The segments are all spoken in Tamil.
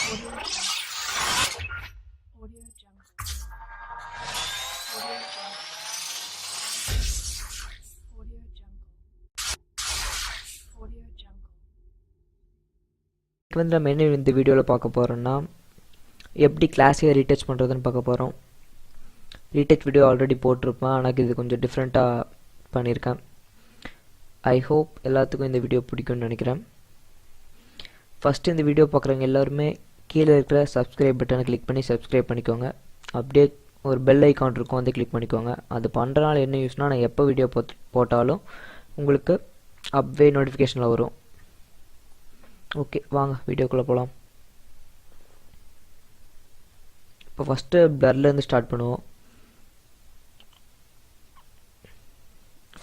Audio Jungle. Audio Jungle. Audio Jungle. Audio Jungle. Audio Jungle. வந்து நம்ம என்ன இந்த வீடியோவில் பார்க்க போகிறோம்னா எப்படி கிளாஸையை ரீடச் பண்ணுறதுன்னு பார்க்க போகிறோம். ரீடச் வீடியோ ஆல்ரெடி போட்டிருப்பேன், ஆனால் இது கொஞ்சம் டிஃப்ரெண்ட்டாக பண்ணியிருக்கேன். ஐ ஹோப் எல்லாத்துக்கும் இந்த வீடியோ பிடிக்கும்னு நினைக்கிறேன். ஃபஸ்ட்டு இந்த வீடியோ பார்க்குறவங்க எல்லாருமே கீழே இருக்கிற சப்ஸ்கிரைப் பட்டனை கிளிக் பண்ணி சப்ஸ்கிரைப் பண்ணிக்கோங்க. அப்படியே ஒரு பெல் ஐக்கான் இருக்கும், அதை கிளிக் பண்ணிக்கோங்க. அது பண்ணுறனால என்ன யூஸ்னால் நான் எப்போ வீடியோ போட்டாலும் உங்களுக்கு அப்வே நோட்டிஃபிகேஷனில் வரும். ஓகே, வாங்க வீடியோக்குள்ளே போகலாம். இப்போ ஃபஸ்ட்டு பிளர்லேருந்து ஸ்டார்ட் பண்ணுவோம்.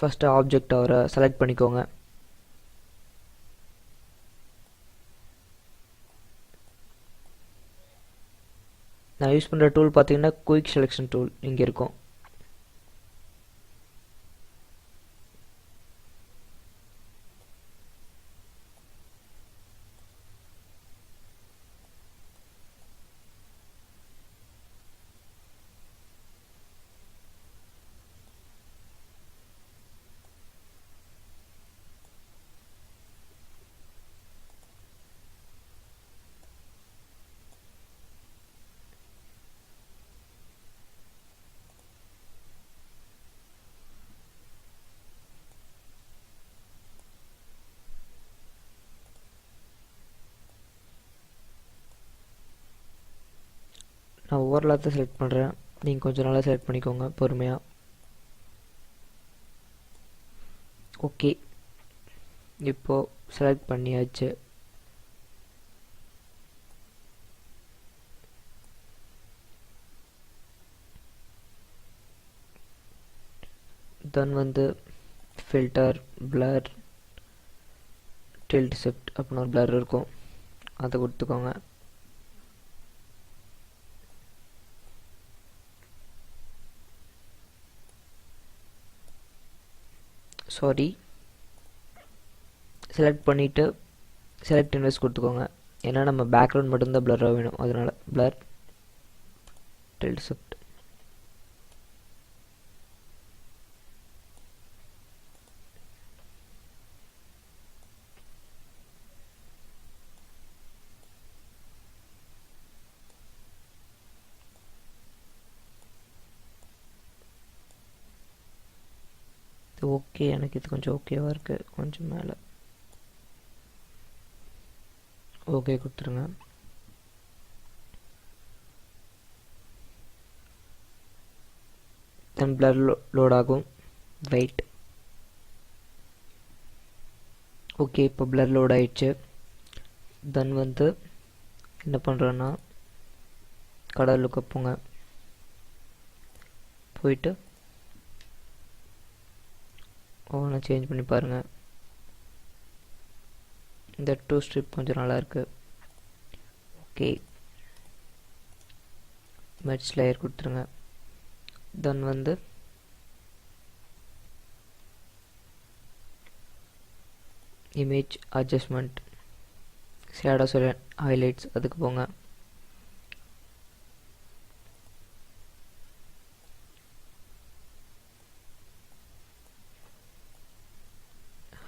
ஃபஸ்ட்டு ஆப்ஜெக்ட் அவரை செலக்ட் பண்ணிக்கோங்க. நான் யூஸ் பண்ணுற டூல் பார்த்தீங்கன்னா குயிக் செலெக்ஷன் டூல் இங்கே இருக்கும். நான் ஒவ்வொரு எல்லாத்தையும் செலக்ட் பண்ணுறேன், நீங்கள் கொஞ்சம் நல்லா செலக்ட் பண்ணிக்கோங்க பொறுமையாக. ஓகே, இப்போது செலக்ட் பண்ணியாச்சு. தென் வந்து ஃபில்டர், பிளர், டில்ட் ஷிஃப்ட் அப்படின்னு ஒரு பிளர் இருக்கும், அதை கொடுத்துக்கோங்க. சாரி, செலக்ட் பண்ணிவிட்டு செலக்ட் இன்வெஸ்ட் கொடுத்துக்கோங்க. ஏன்னா நம்ம பேக்ரவுண்ட் மட்டும்தான் பிளராக வேணும், அதனால் பிளர், டில்ட் ஷிஃப்ட். ஓகே, எனக்கு இது கொஞ்சம் ஓகேவாக இருக்குது. கொஞ்சம் மேலே ஓகே கொடுத்துருங்க. தென் பிளர் லோட் ஆகும். வெயிட். ஓகே, இப்போ பிளர் லோட் ஆயிடுச்சு. தென் வந்து என்ன பண்ணுறேன்னா கடல் லுக்க போங்க. போயிட்டு ஓவனை சேஞ்ச் பண்ணி பாருங்கள். இந்த டூ ஸ்ட்ரிப் கொஞ்சம் நல்லாயிருக்கு. ஓகே, மெர்ஜ் லேயர் கொடுத்துருங்க. தென் வந்து இமேஜ் அட்ஜஸ்ட்மெண்ட், ஷேடோஸ், ஹைலைட்ஸ், அதுக்கு போங்க.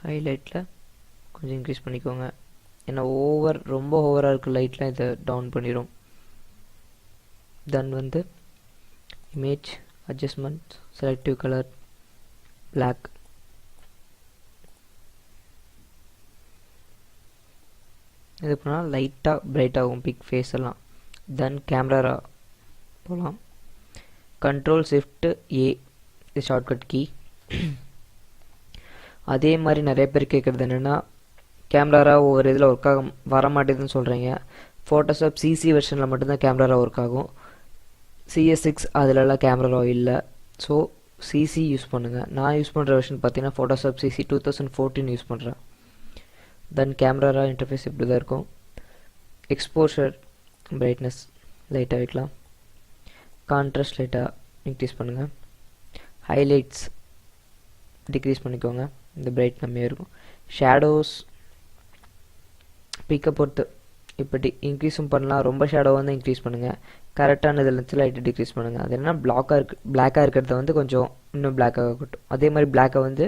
ஹைலைட்டில் கொஞ்சம் இன்க்ரீஸ் பண்ணிக்கோங்க, ஏன்னா ரொம்ப ஓவராக இருக்குது லைட்லாம், இதை டவுன் பண்ணிடும். தென் வந்து image adjustment, selective colour, black. இது பண்ணால் லைட்டாக பிரைட் ஆகும் பிக் ஃபேஸ் எல்லாம். தென் கேமரா போகலாம். கண்ட்ரோல் ஷிஃப்ட் ஏ இது ஷார்ட்கட் கீ. அதே மாதிரி நிறைய பேர் கேட்குறது என்னென்னா கேமரா ஒவ்வொரு இதில் ஒர்க் ஆக வர மாட்டேதுன்னு சொல்கிறீங்க. ஃபோட்டோஷாப் சிசி வெர்ஷனில் மட்டும்தான் கேமரா ஒர்க் ஆகும். CS6 அதிலலாம் கேமரா இல்லை. ஸோ சிசி யூஸ் பண்ணுங்கள். நான் யூஸ் பண்ணுற வெர்ஷன் பார்த்தீங்கன்னா ஃபோட்டோஷாப் சிசி 2014 யூஸ் பண்ணுறேன். தென் கேமரா இன்டர்ஃபேஸ் இப்படி தான் இருக்கும். எக்ஸ்போஷர் பிரைட்னஸ் லைட்டாக வைக்கலாம். கான்ட்ராஸ்ட் லைட்டாக இன்க்ரீஸ் பண்ணுங்கள். ஹைலைட்ஸ் டிக்ரீஸ் பண்ணிக்கோங்க, இந்த பிரைட் கம்மியாக இருக்கும். ஷேடோஸ் பிக்கை பொறுத்து இப்படி இன்க்ரீஸும் பண்ணலாம். ரொம்ப ஷேடோ வந்து இன்க்ரீஸ் பண்ணுங்கள். கரெக்டான இதில் இருந்துச்சு லைட்டு டிக்ரீஸ் பண்ணுங்கள். அது என்ன பிளாக்காக இருக்கிறத வந்து கொஞ்சம் இன்னும் பிளாக்காக கட்டும். அதே மாதிரி பிளாக்கை வந்து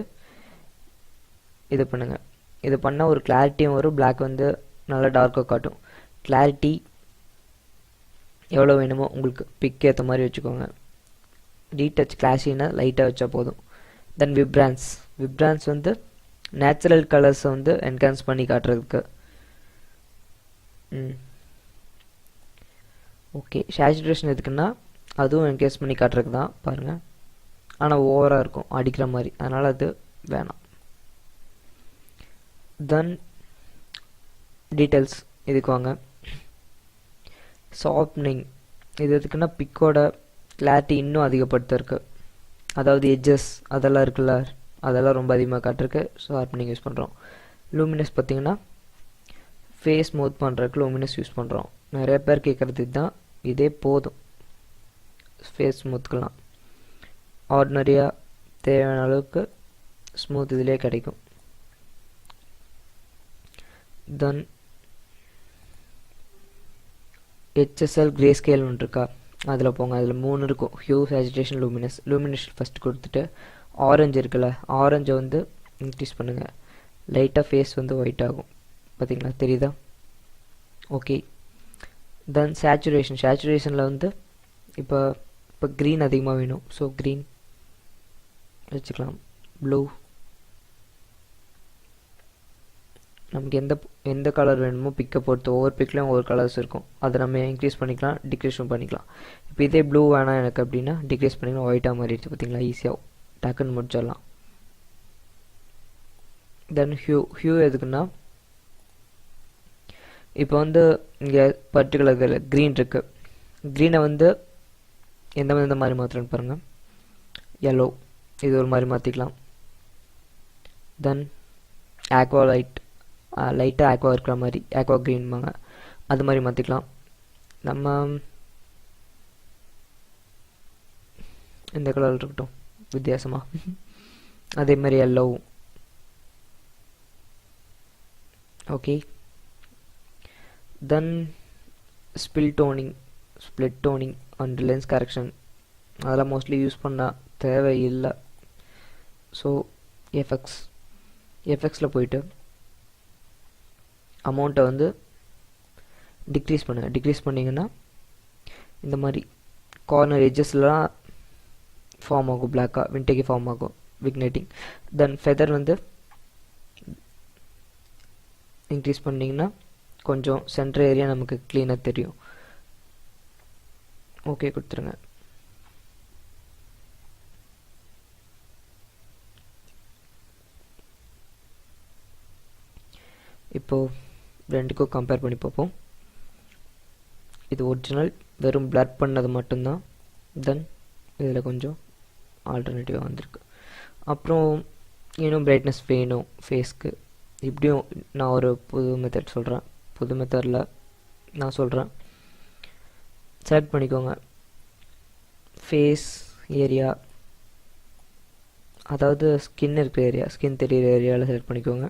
இது பண்ணுங்கள். இது பண்ணால் ஒரு கிளாரிட்டியும் வரும். பிளாக் வந்து நல்லா டார்க்காக காட்டும். கிளாரிட்டி எவ்வளோ வேணுமோ உங்களுக்கு பிக் ஏற்ற மாதிரி வச்சுக்கோங்க. டீடச் கிளாஸின்னா லைட்டாக வச்சா போதும். தென் விப்ரான்ஸ் வந்து நேச்சுரல் கலர்ஸை வந்து என்ஹான்ஸ் பண்ணி காட்டுறதுக்கு. ஓகே, சேச்சுரேஷன் எதுக்குன்னா அதுவும் என்ஹான்ஸ் பண்ணி காட்டுறதுக்கு தான் பாருங்கள். ஆனால் ஓவராக இருக்கும் அடிக்கிற மாதிரி, அதனால் அது வேணாம். தென் டீட்டெயில்ஸ் இதுக்கு வாங்க. ஷார்ப்னிங் இது எதுக்குன்னா பிக்கோட கிளாரிட்டி இன்னும் அதிகப்படுத்திருக்கு. அதாவது எட்ஜஸ் அதெல்லாம் இருக்குல்ல, அதெல்லாம் ரொம்ப அதிகமாக காட்டுருக்கு. ஷார்ப்னிங் யூஸ் பண்ணுறோம். லூமினஸ் பார்த்திங்கன்னா ஃபேஸ் ஸ்மூத் பண்ணுறதுக்கு லூமினஸ் யூஸ் பண்ணுறோம். நிறைய பேர் கேட்குறது இதுதான். இதே போதும் ஃபேஸ் ஸ்மூத்துக்கெலாம். ஆர்டினரியாக தேவையான அளவுக்கு ஸ்மூத் இதிலே கிடைக்கும். தென் HSL கிரே ஸ்கேல் ஒன்று இருக்கா, அதில் போங்க. அதில் 3 இருக்கும். ஹியூ, சேச்சுரேஷன், லூமினஸ் ஃபஸ்ட் கொடுத்துட்டு ஆரஞ்சு இருக்குல்ல, ஆரஞ்சை வந்து இன்க்ரீஸ் பண்ணுங்கள். லைட்டாக ஃபேஸ் வந்து ஒயிட் ஆகும். பார்த்தீங்களா, தெரியுதா? ஓகே. தென் சேச்சுரேஷனில் வந்து இப்போ க்ரீன் அதிகமாக வேணும். ஸோ க்ரீன் வச்சுக்கலாம். ப்ளூ, நமக்கு எந்த கலர் வேணுமோ பிக்கை பொறுத்து ஒவ்வொரு பிக்லேயும் ஒவ்வொரு கலர்ஸ் இருக்கும். அதை நம்ம இன்க்ரீஸ் பண்ணிக்கலாம், டிக்ரீஸும் பண்ணிக்கலாம். இப்போ இதே ப்ளூ வேணாம் எனக்கு அப்படின்னா டிக்ரீஸ் பண்ணிக்கலாம். ஒயிட்டாக மாறிடுச்சு பார்த்தீங்களா, ஈஸியாக டக்குன்னு முடிச்சிடலாம். தென் ஹியூ எதுக்குன்னா இப்போ வந்து இங்கே பர்டிகுலர் க்ரீன் இருக்குது. க்ரீனை வந்து எந்த மாதிரி மாற்றுறேன்னு பாருங்கள். yellow இது ஒரு மாதிரி மாற்றிக்கலாம். தென் ஆக்வா லைட்டாக ஆக்வா இருக்கிற மாதிரி, ஆக்வா க்ரீன்பாங்க, அது மாதிரி மாற்றிக்கலாம். நம்ம இந்த கலர் இருக்கட்டும் வித்தியாசமாக. அதே மாதிரி yellow. Okay. Then split toning and lens correction அதெல்லாம் மோஸ்ட்லி யூஸ் பண்ண தேவையில்லை. ஸோ எஃபெக்ட்ஸில் போயிட்டு அமௌண்ட்டை வந்து டிக்ரீஸ் பண்ணுங்கள். டிக்ரீஸ் பண்ணிங்கன்னா இந்த மாதிரி கார்னர் எட்ஜஸ்லாம் ஃபார்ம் ஆகும், பிளாக்காக விண்டேஜ் ஃபார்ம் ஆகும், விக்னேட்டிங். தென் ஃபெதர் வந்து இன்க்ரீஸ் பண்ணிங்கன்னா கொஞ்சம் சென்டர் ஏரியா நமக்கு க்ளீனாக தெரியும். ஓகே கொடுத்துருங்க. இப்போது ரெண்டுக்கும் கம்பேர் பண்ணி பார்ப்போம். இது ஒரிஜினல், வெறும் பிளர் பண்ணது மட்டும்தான். தென் இதில் கொஞ்சம் ஆல்டர்னேட்டிவாக வந்திருக்கு. அப்புறம் இன்னும் பிரைட்னஸ் வேணும் ஃபேஸ்க்கு. இப்படியும் நான் ஒரு புது மெத்தட் சொல்கிறேன். புது மெத்தடில் நான் சொல்கிறேன். செலக்ட் பண்ணிக்கோங்க ஃபேஸ் ஏரியா, அதாவது ஸ்கின் இருக்கிற ஏரியா, ஸ்கின் தெரிகிற ஏரியாவில் செலக்ட் பண்ணிக்கோங்க.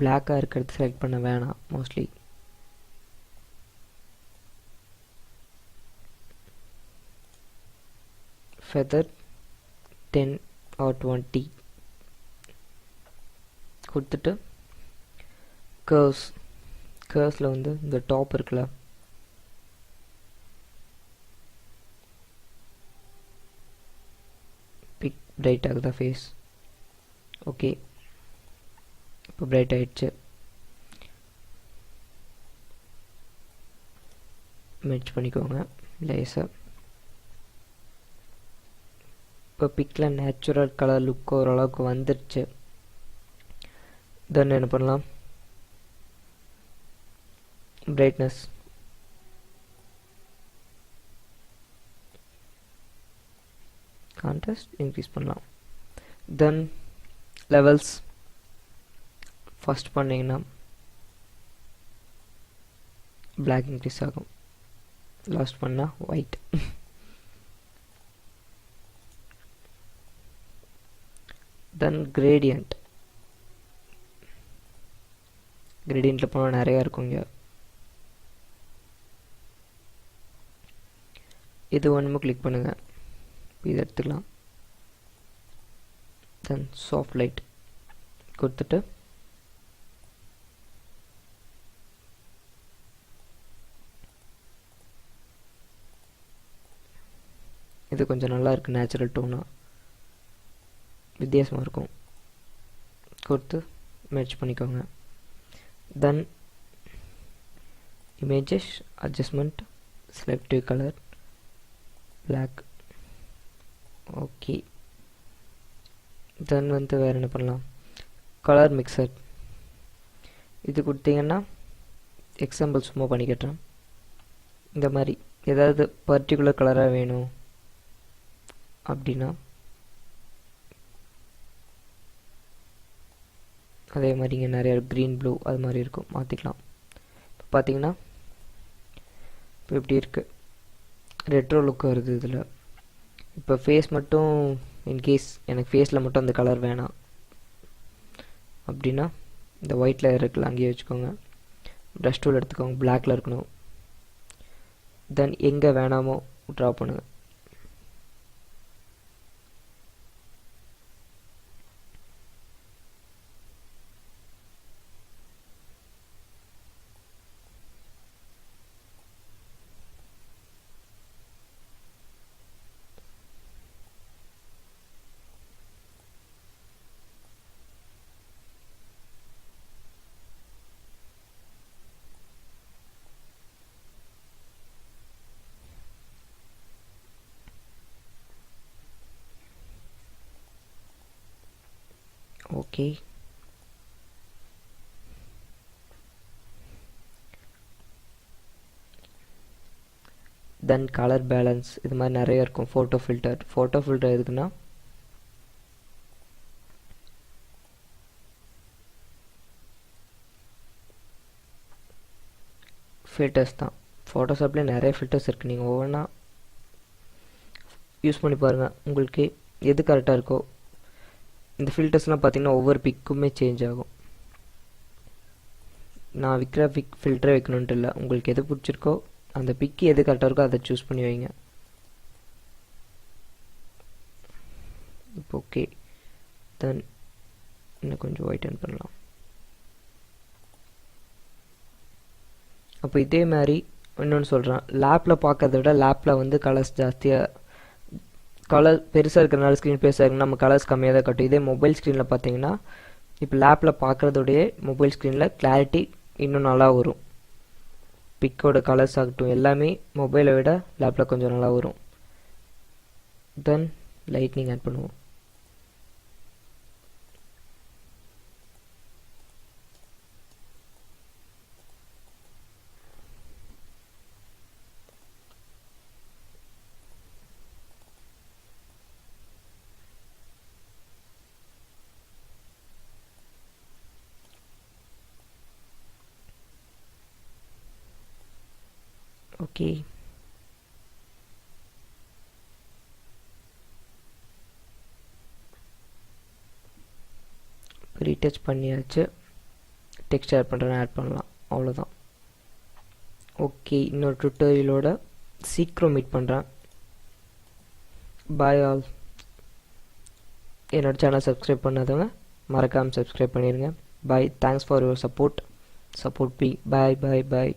பிளாக்காக இருக்கிறது செலக்ட் பண்ண வேணாம் மோஸ்ட்லி. ஃபெதர் 10 or 20 கொடுத்துட்டு கர்வ்ஸில் வந்து இந்த டாப் இருக்குல்ல, பிக் பிரைட் ஆகுதா ஃபேஸ். ஓகே, இப்போ பிரைட் ஆகிடுச்சு. மெர்ஜ் பண்ணிக்கோங்க லேசாக. இப்போ பிக்கில் நேச்சுரல் கலர் லுக் ஓரளவுக்கு வந்துடுச்சு. தென் என்ன பண்ணலாம், பிரைட்னஸ் கான்ட்ராஸ்ட் இன்க்ரீஸ் பண்ணலாம். தென் லெவல்ஸ் ஃபஸ்ட் பண்ணிங்கன்னா black இன்க்ரீஸ் ஆகும், லாஸ்ட் பண்ணால் ஒயிட். தென் கிரேடியன்ட் போனால் நிறையா இருக்குங்க. இது ஒன்றுமே கிளிக் பண்ணுங்கள், இதை எடுத்துக்கலாம். தென் சாஃப்ட் லைட் கொடுத்துட்டு இது கொஞ்சம் நல்லா இருக்குது, நேச்சுரல் டோனாக வித்தியாசமாக இருக்கும். கொடுத்து மேட்ச் பண்ணிக்கோங்க. Then images adjustment, selective colour black. Okay. Then வேறு என்ன பண்ணலாம், கலர் மிக்சர் இது கொடுத்தீங்கன்னா எக்ஸாம்பிள் சும்மா பண்ணிக்கிட்டேன். இந்த மாதிரி ஏதாவது பர்டிகுலர் கலராக வேணும் அப்படின்னா அதே மாதிரி இங்கே நிறையா க்ரீன் ப்ளூ அது மாதிரி இருக்கும், மாற்றிக்கலாம். இப்போ பார்த்தீங்கன்னா இப்போ இப்படி இருக்குது, ரெட்ரோ லுக் வருது இதில். இப்போ ஃபேஸ் மட்டும் இன்கேஸ் எனக்கு ஃபேஸில் மட்டும் அந்த கலர் வேணாம் அப்படின்னா இந்த ஒயிட் லேயர் இருக்குல்ல அங்கேயே வச்சுக்கோங்க. ப்ரஷ் டூல் எடுத்துக்கோங்க, பிளாக்கில் இருக்கணும். தென் எங்கே வேணாமோ ட்ரா பண்ணுங்கள். ஓகே. தென் கலர் பேலன்ஸ் இது மாதிரி நிறைய இருக்கும். ஃபோட்டோ ஃபில்டர் எதுக்குன்னா ஃபில்டர்ஸ் தான். ஃபோட்டோஷாப்லேயே நிறைய ஃபில்டர்ஸ் இருக்குது, நீங்கள் ஒவ்வொன்றா யூஸ் பண்ணி பாருங்கள், உங்களுக்கு எது கரெக்டாக இருக்கோ. இந்த ஃபில்டர்ஸ்லாம் பார்த்தீங்கன்னா ஒவ்வொரு பிக்குமே சேஞ்ச் ஆகும். நான் விற்கிற ஃபில்டரே வைக்கணுன்ட்டு இல்லை, உங்களுக்கு எது பிடிச்சிருக்கோ அந்த பிக்கு எது கரெக்டாக இருக்கோ அதை சூஸ் பண்ணி வைங்க. இப்போ ஓகே. தென் இன்னும் கொஞ்சம் ஒயிட்டன் பண்ணலாம். அப்போ இதே மாதிரி இன்னொன்று சொல்கிறேன், லேப்பில் பார்க்கறத விட லேப்பில் கலர்ஸ் ஜாஸ்தியாக, கலர் பெருசாக இருக்கிறனால ஸ்க்ரீன் பெருசாக இருக்குன்னா நம்ம கலர்ஸ் கம்மியாக தான் கட்டும். இதே மொபைல் ஸ்க்ரீனில் பார்த்தீங்கன்னா இப்போ லேப்பில் பார்க்குறதோடைய மொபைல் ஸ்க்ரீனில் கிளாரிட்டி இன்னும் நல்லா வரும். பிக்கோட கலர்ஸ் ஆகட்டும் எல்லாமே மொபைலை விட லேப்பில் கொஞ்சம் நல்லா வரும். தென் லைட்னிங் ஆட் பண்ணுவோம். ஓகே. ரீடச் பண்ணியாச்சு. டெக்ஸ்ட் ஆட் பண்ணுறேன், ஆட் பண்ணலாம், அவ்வளோதான். ஓகே, இன்னொரு டுட்டோரியலோட சீக்கிரம் மீட் பண்ணுறேன். Bye all. என்னோட சேனல் சப்ஸ்கிரைப் பண்ணாதவங்க மறக்காமல் சப்ஸ்கிரைப் பண்ணிடுங்க. Bye. Thanks for your support me. Bye bye bye.